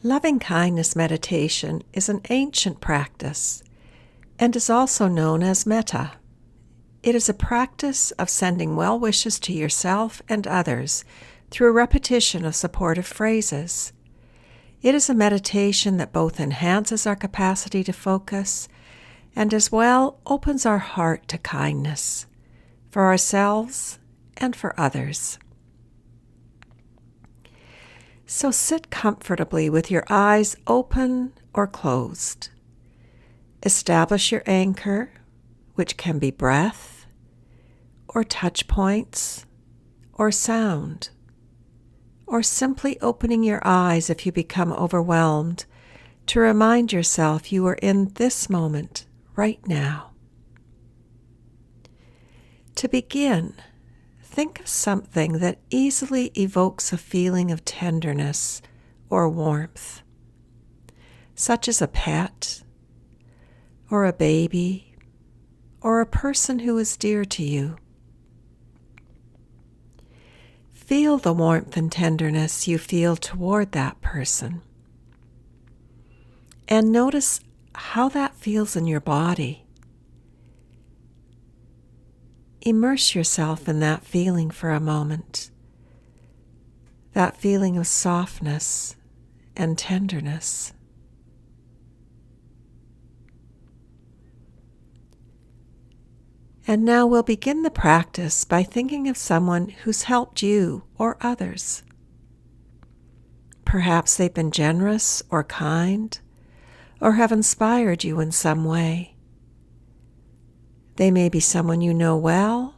Loving-kindness meditation is an ancient practice and is also known as metta. It is a practice of sending well wishes to yourself and others through a repetition of supportive phrases. It is a meditation that both enhances our capacity to focus and as well opens our heart to kindness for ourselves and for others. So sit comfortably with your eyes open or closed. Establish your anchor, which can be breath, or touch points, or sound, or simply opening your eyes if you become overwhelmed to remind yourself you are in this moment right now. To begin, think of something that easily evokes a feeling of tenderness or warmth, such as a pet, or a baby, or a person who is dear to you. Feel the warmth and tenderness you feel toward that person, and notice how that feels in your body. Immerse yourself in that feeling for a moment, that feeling of softness and tenderness. And now we'll begin the practice by thinking of someone who's helped you or others. Perhaps they've been generous or kind, or have inspired you in some way. They may be someone you know well,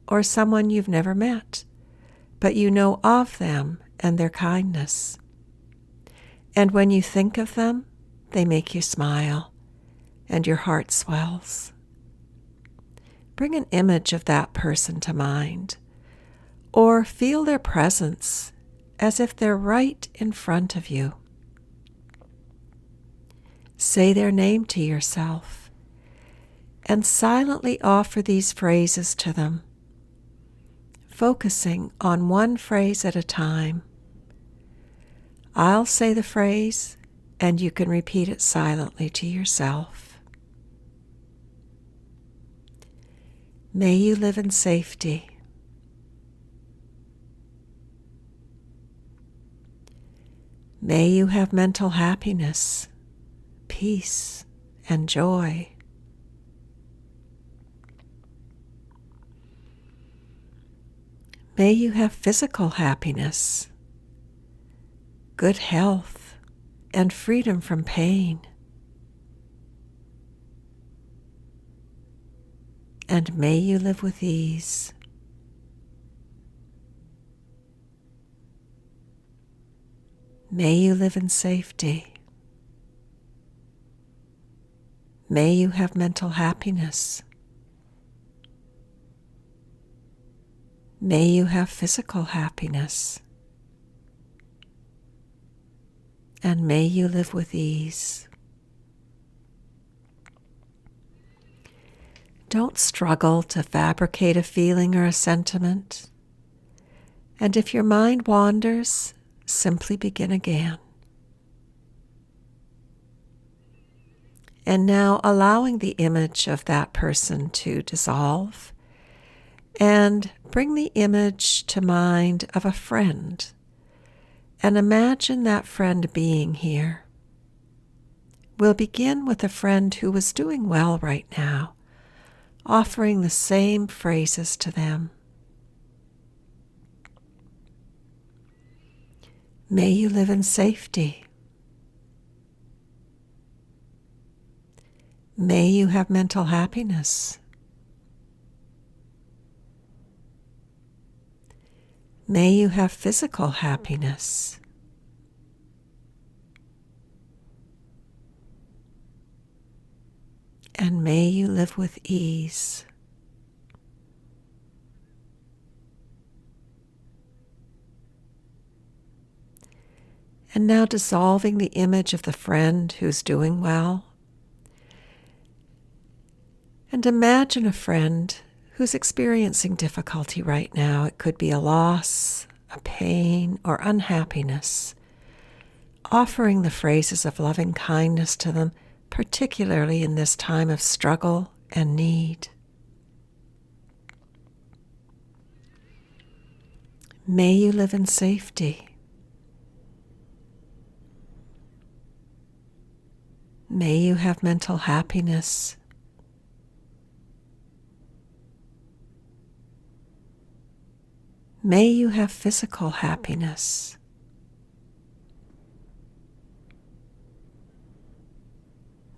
or someone you've never met, but you know of them and their kindness. And when you think of them, they make you smile, and your heart swells. Bring an image of that person to mind, or feel their presence as if they're right in front of you. Say their name to yourself, and silently offer these phrases to them, focusing on one phrase at a time. I'll say the phrase, and you can repeat it silently to yourself. May you live in safety. May you have mental happiness, peace, and joy. May you have physical happiness, good health, and freedom from pain. And may you live with ease. May you live in safety. May you have mental happiness. May you have physical happiness. And may you live with ease. Don't struggle to fabricate a feeling or a sentiment. And if your mind wanders, simply begin again. And now allowing the image of that person to dissolve, and bring the image to mind of a friend, and imagine that friend being here. We'll begin with a friend who is doing well right now, offering the same phrases to them. May you live in safety. May you have mental happiness. May you have physical happiness. And may you live with ease. And now dissolving the image of the friend who's doing well. And imagine a friend who's experiencing difficulty right now. It could be a loss, a pain, or unhappiness. offering the phrases of loving kindness to them, particularly in this time of struggle and need. May you live in safety. May you have mental happiness. May you have physical happiness.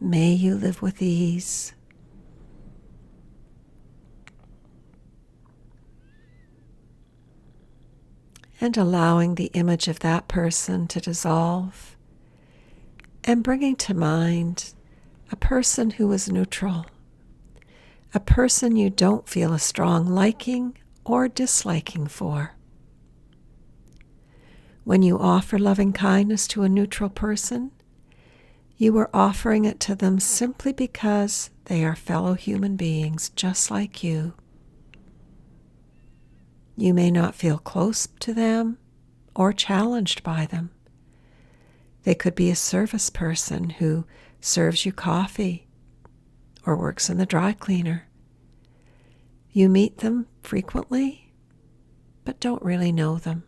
May you live with ease. And allowing the image of that person to dissolve, and bringing to mind a person who is neutral, a person you don't feel a strong liking or disliking for. When you offer loving kindness to a neutral person, you are offering it to them simply because they are fellow human beings just like you. You may not feel close to them or challenged by them. They could be a service person who serves you coffee or works in the dry cleaner. You meet them frequently, but don't really know them.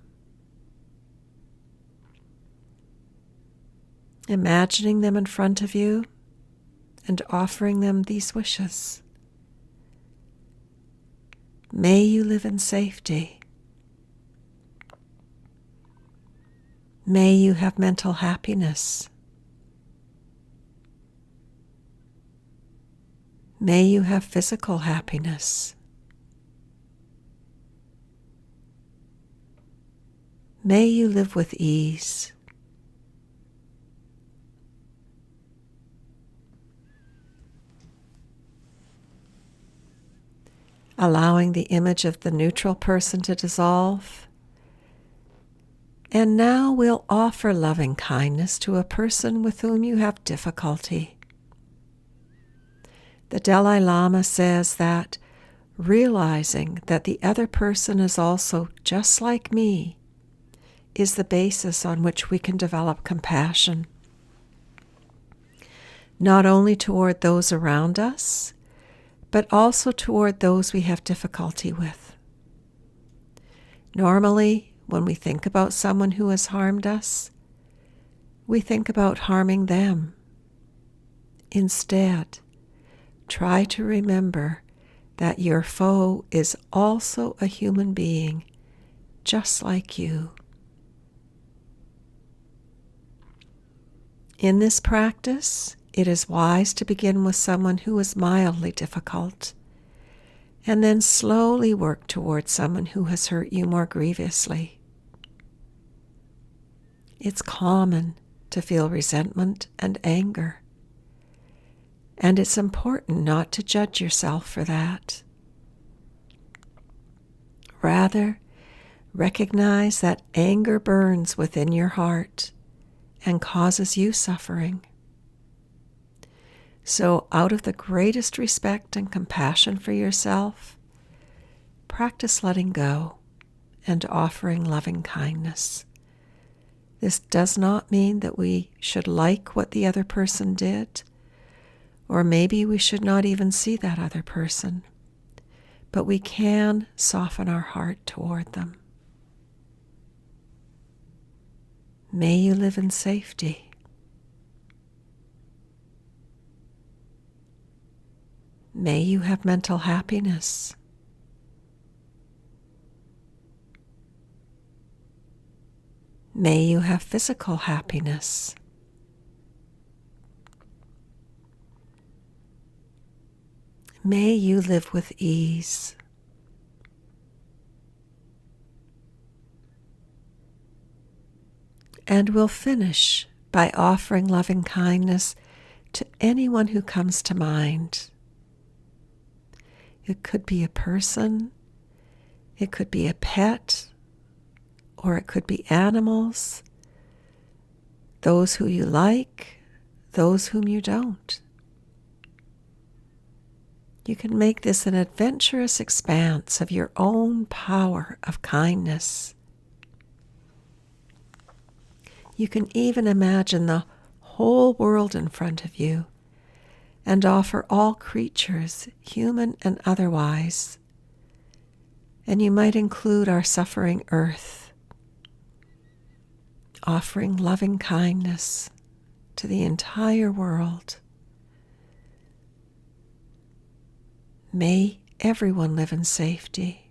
Imagining them in front of you and offering them these wishes. May you live in safety. May you have mental happiness. May you have physical happiness. May you live with ease. Allowing the image of the neutral person to dissolve. And now we'll offer loving kindness to a person with whom you have difficulty. The Dalai Lama says that realizing that the other person is also just like me is the basis on which we can develop compassion, not only toward those around us, but also toward those we have difficulty with. Normally, when we think about someone who has harmed us, we think about harming them. Instead, try to remember that your foe is also a human being, just like you. In this practice, it is wise to begin with someone who is mildly difficult, and then slowly work towards someone who has hurt you more grievously. It's common to feel resentment and anger, and it's important not to judge yourself for that. Rather, recognize that anger burns within your heart and causes you suffering. So, out of the greatest respect and compassion for yourself, practice letting go and offering loving kindness. This does not mean that we should like what the other person did, or maybe we should not even see that other person, but we can soften our heart toward them. May you live in safety. May you have mental happiness. May you have physical happiness. May you live with ease. And we'll finish by offering loving kindness to anyone who comes to mind. It could be a person, it could be a pet, or it could be animals, those who you like, those whom you don't. You can make this an adventurous expanse of your own power of kindness. You can even imagine the whole world in front of you and offer all creatures, human and otherwise. And you might include our suffering earth, offering loving kindness to the entire world. May everyone live in safety.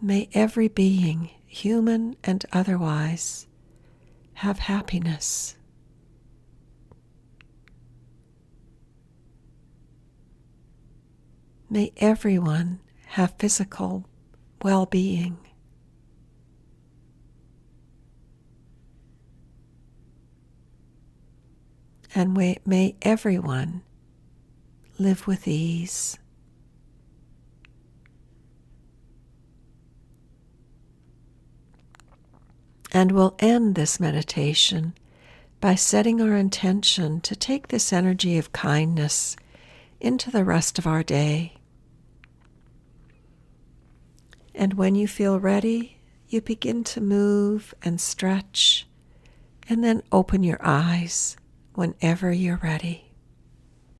May every being, human and otherwise, have happiness. May everyone have physical well-being. And may everyone live with ease. And we'll end this meditation by setting our intention to take this energy of kindness into the rest of our day. And when you feel ready, you begin to move and stretch, and then open your eyes whenever you're ready.